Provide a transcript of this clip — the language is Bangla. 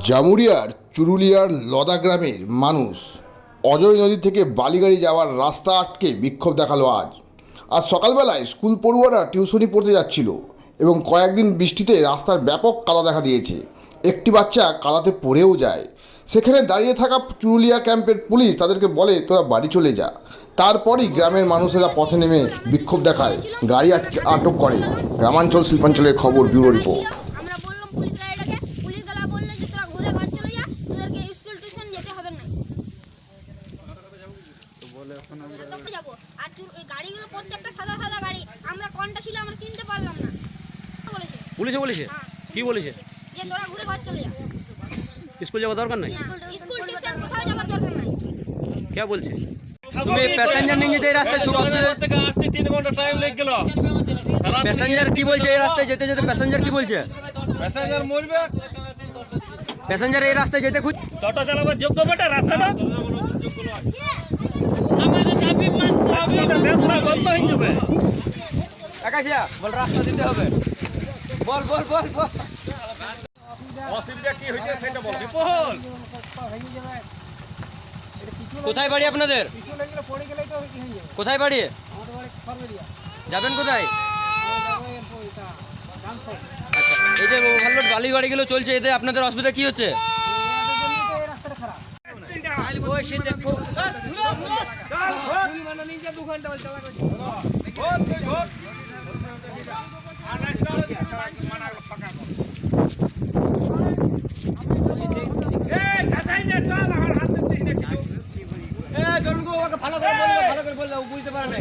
জামুরিয়ার চুরুলিয়ার লদা গ্রামের মানুষ অজয় নদী থেকে বালিগাড়ি যাওয়ার রাস্তা আটকে বিক্ষোভ দেখালো আজ সকালবেলায় স্কুল পড়ুয়ারা টিউশনি পড়তে যাচ্ছিল এবং কয়েকদিন বৃষ্টিতে রাস্তার ব্যাপক কাদা দেখা দিয়েছে। একটি বাচ্চা কাদাতে পড়েও যায়। সেখানে দাঁড়িয়ে থাকা চুরুলিয়া ক্যাম্পের পুলিশ তাদেরকে বলে তোরা বাড়ি চলে যা। তারপরই গ্রামের মানুষেরা পথে নেমে বিক্ষোভ দেখায়, গাড়ি আটক করে। গ্রামাঞ্চল শিল্পাঞ্চলের খবর, ব্যুরো রিপোর্ট। গাড়িগুলো প্রত্যেকটা সাদা সাদা গাড়ি, আমরা কোনটা ছিল আমরা চিনতে পারলাম না। পুলিশে বলেছে কি বলেছে? যে তোরা ঘুরে ঘর চলে যা, স্কুল যাওয়ার দরকার নাই, স্কুল টিউশন কোথাও যাওয়ার দরকার নাই। কে বলছে? তুমি প্যাসেঞ্জার নিয়ে যেতে এই রাস্তায় শুভ থেকে আসতে 3 ঘন্টা টাইম লেগে গেল। প্যাসেঞ্জার কি বলছে এই রাস্তায় যেতে যেতে? প্যাসেঞ্জার কি বলছে? প্যাসেঞ্জার মরবে। প্যাসেঞ্জার এই রাস্তায় যেতে খুঁজ টোটো চালাবার যোগ্য বটে রাস্তাটা? আমাদের চাবি ব্যবসা বন্ধ হয়ে যাবে। আকাশিয়া বল রাস্তা দিতে হবে, বল বল বল বল। অসুবিধা কি হয়েছে সেটা বল। বিপল কোথায় বাড়ি আপনাদের? কোথায় বাড়ি? যাবেন কোথায়? আচ্ছা, এই যে ওভারলোড বালি গাড়িগুলো চলছে, এতে আপনাদের অসুবিধা কি হচ্ছে? ভালো করে বললে ও বুঝতে পারে না।